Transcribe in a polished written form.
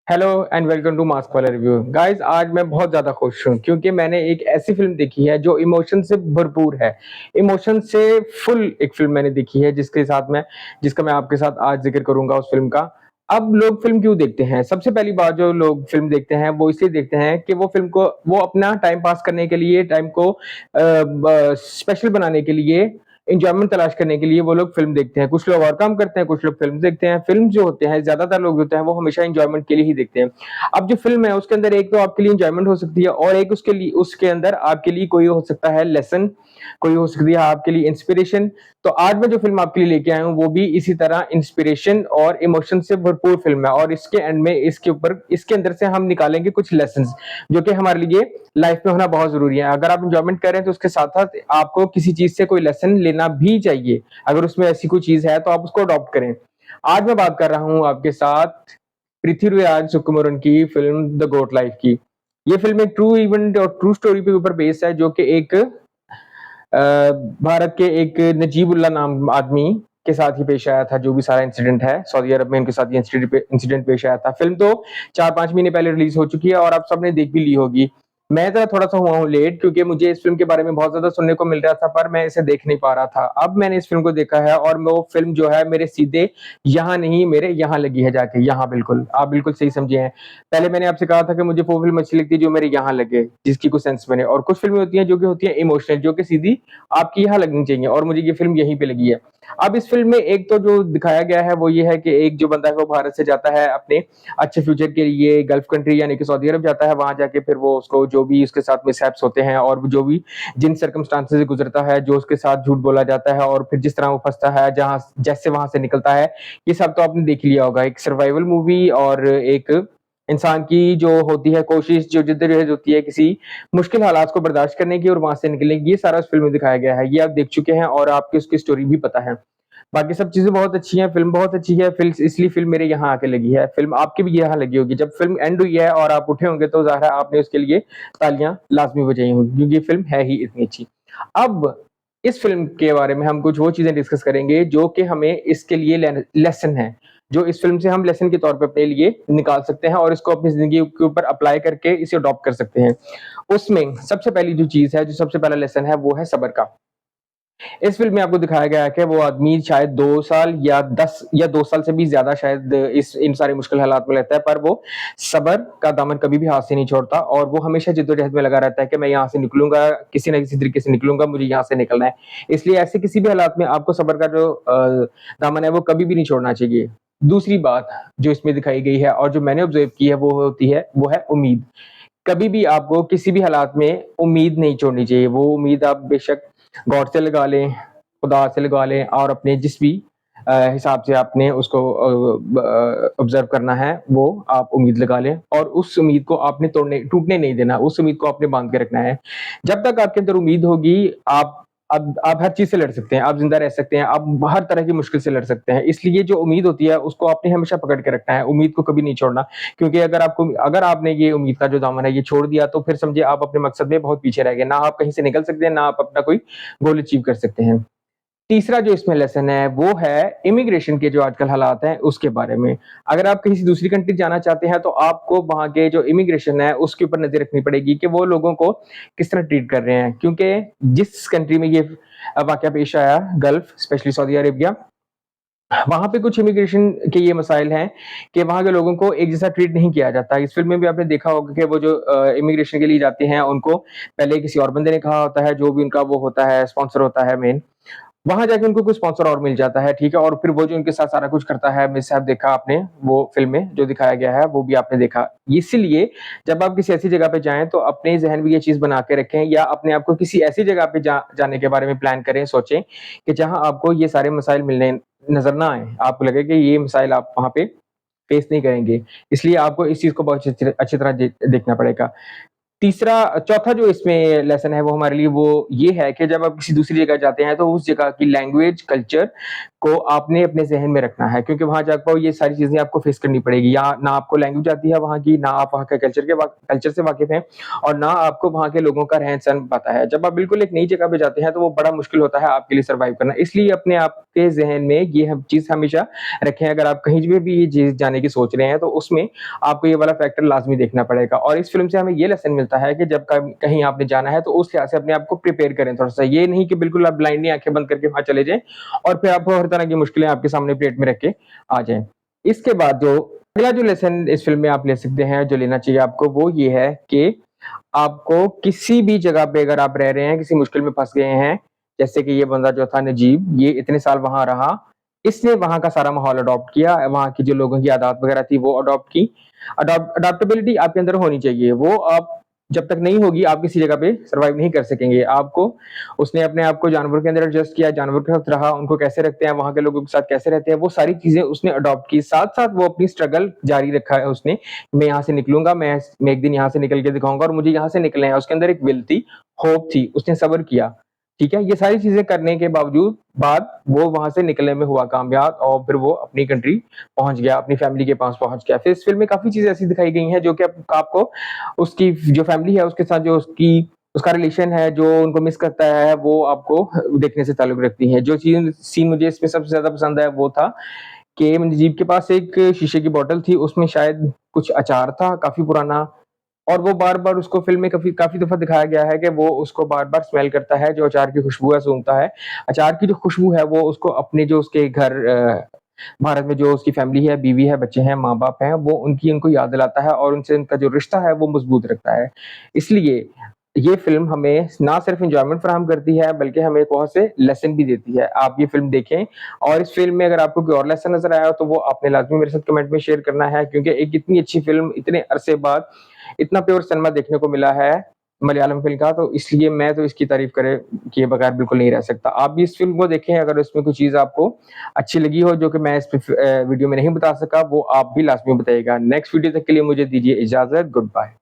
Hello and welcome to mask वाला review guys. आज मैं बहुत ज़्यादा खुश हूँ क्योंकि मैंने एक ऐसी फ़िल्म देखी है जो इमोशन से भरपूर है। इमोशन से फुल एक फ़िल्म मैंने देखी है जिसका मैं आपके साथ आज ज़िक्र करूँगा उस फ़िल्म का। अब लोग फ़िल्म क्यों देखते हैं? सबसे पहली बात जो लोग फ़िल्म देखते हैं वो इसलिए देखते हैं कि वो अपना टाइम पास करने के लिए, टाइम को ब स्पेशल बनाने के लिए, एन्जॉयमेंट तलाश करने के लिए वो लोग फ़िल्म देखते हैं। कुछ लोग और काम करते हैं, कुछ लोग फ़िल्म देखते हैं। फ़िल्म जो होते हैं, ज़्यादातर लोग होते हैं, वो हमेशा एन्जॉयमेंट के लिए ही देखते हैं। अब जो फ़िल्म है, उसके अंदर एक तो आपके लिए एन्जॉयमेंट हो सकती है और एक उसके अंदर आपके लिए कोई हो सकता है लेसन, कोई हो सकती है आपके लिए इंस्पिरेशन। तो आज मैं जो फ़िल्म आपके लिए लेके आया हूँ, वो भी इसी तरह इंस्पिरेशन और इमोशन से भरपूर फ़िल्म है और इसके एंड में इसके अंदर से हम निकालेंगे कुछ लेसन्स, जो कि हमारे लिए लाइफ में होना बहुत ज़रूरी है। अगर आप एन्जॉयमेंट कर रहे हैं, तो उसके साथ-साथ आपको किसी चीज़ से कोई लेसन लेना भी चाहिए। अगर उसमें ऐसी कोई चीज़ है, तो आप उसको अडॉप्ट करें। आज मैं बात कर रहा हूँ आपके साथ पृथ्वीराज सुकुमारन की फ़िल्म द गोट लाइफ की। ये फ़िल्म एक ट्रू इवेंट और ट्रू स्टोरी के ऊपर बेस्ड है, जो कि एक भारत के एक नजीबुल्लाह नाम आदमी के साथ ही पेश आया था। जो भी सारा इंसिडेंट है, सऊदी अरब में उनके साथ ये इंसिडेंट पेश आया था। फ़िल्म तो 4-5 महीने पहले रिलीज़ हो चुकी है और आप सबने देख भी ली होगी। मैं ज़रा थोड़ा-सा हुआ हूँ लेट, क्योंकि मुझे इस फ़िल्म के बारे में बहुत ज़्यादा सुनने को मिल रहा था, पर मैं इसे देख नहीं पा रहा था। अब मैंने इस फ़िल्म को देखा है और वो फ़िल्म जो है मेरे सीधे यहाँ नहीं, मेरे यहाँ लगी है जाके, यहाँ बिल्कुल। आप बिल्कुल सही समझे हैं। पहले मैंने आपसे कहा था कि मुझे वो फ़िल्म अच्छी लगती है जो मेरे यहाँ लगे, जिसकी कुछ सेंस बने, और कुछ फ़िल्में होती हैं जो कि होती हैं इमोशनल, जो कि सीधी आपकी यहाँ लगनी चाहिए, और मुझे ये फ़िल्म यहीं पे लगी है। अब इस फ़िल्म में एक तो जो दिखाया गया है वो ये है कि एक जो बंदा है वो भारत से जाता है अपने अच्छे फ्यूचर के लिए गल्फ कंट्री यानी कि सऊदी अरब जाता है। वहाँ जाके फिर वो उसको जो भी उसके साथ मिसहैप्स होते हैं और जो भी जिन सर्कमस्टांसेस से गुज़रता है, जो उसके साथ झूठ बोला जाता है और फिर जिस तरह वो फँसता है, जहाँ जैसे वहाँ से निकलता है, ये सब तो आपने देख ही लिया होगा। एक सर्वाइवल मूवी और एक इंसान की जो होती है कोशिश, जो जिद्दोजहद होती है किसी मुश्किल हालात को बर्दाश्त करने की और वहाँ से निकलने की, ये सारा उस फ़िल्म में दिखाया गया है। ये आप देख चुके हैं और आपको उसकी स्टोरी भी पता है। बाकी सब चीज़ें बहुत अच्छी हैं, फ़िल्म बहुत अच्छी है, इसलिए फ़िल्म मेरे यहाँ आके लगी है। फ़िल्म आपके भी यहाँ लगी होगी। जब फ़िल्म एंड हुई है और आप उठे होंगे, तो ज़ाहिर है आपने उसके लिए तालियाँ लाज़मी बजाई होंगी, क्योंकि फ़िल्म है ही इतनी अच्छी। अब इस फ़िल्म के बारे में हम कुछ वो चीज़ें डिस्कस करेंगे जो कि हमें इसके लिए लेसन है, जो इस फ़िल्म से हम लेसन के तौर पे अपने लिए निकाल सकते हैं और इसको अपनी ज़िंदगी के ऊपर अप्लाई करके इसे अडॉप्ट कर सकते हैं। उसमें सबसे पहली जो चीज़ है, जो सबसे पहला लेसन है, वो है सब्र का। इस फ़िल्म में आपको दिखाया गया है कि वो आदमी शायद 2 साल या 10 या 2 साल से भी ज़्यादा शायद इस इन सारे मुश्किल हालात में रहता है, पर वो सब्र का दामन कभी भी हाथ से नहीं छोड़ता और वो हमेशा जद्दोजहद में लगा रहता है कि मैं यहाँ से निकलूँगा, किसी न किसी तरीके से निकलूँगा, मुझे यहाँ से निकलना है। इसलिए ऐसे किसी भी हालात में आपको सब्र का जो दामन है, वो कभी भी नहीं छोड़ना चाहिए। दूसरी बात जो इसमें दिखाई गई है और जो मैंने ऑब्ज़र्व की है, वो है उम्मीद। कभी भी आपको किसी भी हालात में उम्मीद नहीं छोड़नी चाहिए। वो उम्मीद आप बेशक गॉड से लगा लें, खुदा से लगा लें और अपने जिस भी हिसाब से आपने उसको ऑब्ज़र्व करना है, वो आप उम्मीद लगा लें और उस उम्मीद को आपने टूटने नहीं देना, उस उम्मीद को आपने बाँध के रखना है। जब तक आपके अंदर उम्मीद होगी, आप हर चीज़ से लड़ सकते हैं, आप ज़िंदा रह सकते हैं, आप हर तरह की मुश्किल से लड़ सकते हैं। इसलिए जो उम्मीद होती है, उसको आपने हमेशा पकड़ के रखना है, उम्मीद को कभी नहीं छोड़ना। क्योंकि अगर आपने ये उम्मीद का जो दामन है ये छोड़ दिया, तो फिर समझिए आप अपने मकसद में बहुत पीछे रह गए। ना आप कहीं से निकल सकते हैं, ना आप अपना कोई गोल अचीव कर सकते हैं। तीसरा जो इसमें लेसन है, वो है इमिग्रेशन के जो आजकल हालात हैं, उसके बारे में। अगर आप किसी दूसरी कंट्री जाना चाहते हैं, तो आपको वहाँ के जो इमिग्रेशन है, उसके ऊपर नज़र रखनी पड़ेगी कि वो लोगों को किस तरह ट्रीट कर रहे हैं। क्योंकि जिस कंट्री में ये वाक़या पेश आया, गल्फ़ स्पेशली सऊदी अरेबिया, वहाँ पे कुछ इमिग्रेशन के ये मसाइल हैं कि वहाँ के लोगों को एक जैसा ट्रीट नहीं किया जाता। इस फ़िल्म में भी आपने देखा होगा कि वो जो इमिग्रेशन के लिए जाते हैं, उनको पहले किसी और बंदे ने कहा होता है, जो भी उनका वो होता है, स्पॉन्सर होता है मेन। वहाँ जाके उनको कोई स्पॉन्सर और मिल जाता है, ठीक है? और फिर वो जो उनके साथ सारा कुछ करता है, मिसहैप देखा आपने वो फ़िल्म में जो दिखाया गया है, वो भी आपने देखा। इसीलिए जब आप किसी ऐसी जगह पे जाएँ, तो अपने ज़हन में ये चीज़ बना के रखें या अपने आप को किसी ऐसी जगह पे जाने के बारे में प्लान करें, सोचें कि जहाँ आपको ये सारे मसाइल मिलने नज़र ना आएँ। आपको लगे कि ये मसाइल आप वहाँ पे फेस नहीं करेंगे। इसलिए आपको इस चीज़ को बहुत अच्छी अच्छी तरह देखना पड़ेगा। चौथा जो इसमें लेसन है वो हमारे लिए वो ये है कि जब आप किसी दूसरी जगह जाते हैं तो उस जगह की लैंग्वेज, कल्चर को आपने अपने ज़हन में रखना है क्योंकि वहाँ जाकर ये सारी चीज़ें आपको फेस करनी पड़ेगी। या ना आपको लैंग्वेज आती है वहाँ की, ना आप वहाँ के कल्चर से वाकिफ़ हैं और ना आपको वहाँ के लोगों का रहन-सहन पता है। जब आप बिल्कुल एक नई जगह पे जाते हैं तो वो बड़ा मुश्किल होता है आपके लिए सर्वाइव करना। इसलिए अपने आप के ज़हन में ये हम चीज़ हमेशा रखें। अगर आप कहीं पे भी ये चीज़ जाने की सोच रहे हैं तो उसमें आपको ये वाला फैक्टर लाज़मी देखना पड़ेगा। और इस फ़िल्म से हमें ये लेसन मिलता है कि जब कहीं आपने जाना है तो उस लिहाज से अपने आप को प्रिपेयर करें थोड़ा-सा। ये नहीं कि बिल्कुल आप ब्लाइंडली आँखें बंद करके वहाँ चले जाएँ और फिर आपको हर तरह की मुश्किलें आपके सामने प्लेट में रख के आ जाएँ। इसके बाद जो अगला जो लेसन इस फ़िल्म में आप ले सकते हैं, जो लेना चाहिए आपको वो ये है कि आपको किसी भी जगह पे अगर आप रह रहे हैं, किसी मुश्किल में फँस गए हैं, जैसे कि ये बंदा जो था नजीब, ये इतने साल वहाँ रहा, इसने वहाँ का सारा माहौल अडॉप्ट किया, वहाँ की जो लोगों की आदत वगैरह थी वो अडॉप्ट की। अडॉप्टेबिलिटी आपके अंदर होनी चाहिए, वो आप जब तक नहीं होगी आप किसी जगह पे सर्वाइव नहीं कर सकेंगे। आपको उसने अपने आप को जानवरों के अंदर एडजस्ट किया, जानवर के साथ रहा, उनको कैसे रखते हैं, वहाँ के लोगों के साथ कैसे रहते हैं, वो सारी चीज़ें उसने अडॉप्ट की। साथ-साथ वो अपनी स्ट्रगल जारी रखा है उसने, मैं यहाँ से निकलूँगा, मैं एक दिन यहाँ से निकल के दिखाऊँगा और मुझे यहाँ से निकलना है। उसके अंदर एक विल थी, होप थी, उसने सब्र किया, ठीक है? ये सारी चीज़ें करने के बाद वो वहाँ से निकलने में हुआ कामयाब और फिर वो अपनी कंट्री पहुँच गया, अपनी फैमिली के पास पहुँच गया। फिर इस फ़िल्म में काफ़ी चीज़ें ऐसी दिखाई गई हैं जो कि आपको उसकी जो फैमिली है उसके साथ जो उसका रिलेशन है, जो उनको मिस करता है, वो आपको देखने से ताल्लुक रखती है। जो सीन मुझे इसमें सबसे ज़्यादा पसंद आया वो था कि मुजीब के पास एक शीशे की बॉटल थी, उसमें शायद कुछ अचार था काफ़ी पुराना और वो बार-बार उसको फ़िल्म में काफ़ी दफ़ा दिखाया गया है कि वो उसको बार-बार स्मेल करता है, जो अचार की खुशबू है सूँघता है। अचार की जो खुशबू है वो उसको अपने जो उसके घर भारत में जो उसकी फैमिली है, बीवी है, बच्चे हैं, माँ-बाप हैं, वो उनको याद दिलाता है और उनसे उनका जो रिश्ता है वो मज़बूत रखता है। इसलिए ये फ़िल्म हमें ना सिर्फ़ एन्जॉयमेंट फराहम करती है बल्कि हमें बहुत से लेसन भी देती है। आप ये फ़िल्म देखें और इस फ़िल्म में अगर आपको कोई और लेसन नज़र आया हो तो वो आपने लाज़मी मेरे साथ कमेंट में शेयर करना है क्योंकि एक इतनी अच्छी फ़िल्म इतने अरसे बाद इतना प्योर सिनेमा देखने को मिला है मलयालम फ़िल्म का, तो इसलिए मैं तो इसकी तारीफ़ करे किए बगैर बिल्कुल नहीं रह सकता। आप भी इस फ़िल्म को देखें अगर उसमें कोई चीज़ आपको अच्छी लगी हो जो कि मैं इस वीडियो में नहीं बता सका, वो आप भी लाज़मी बताइएगा। नेक्स्ट वीडियो तक के लिए मुझे दीजिए इजाज़त। Good bye.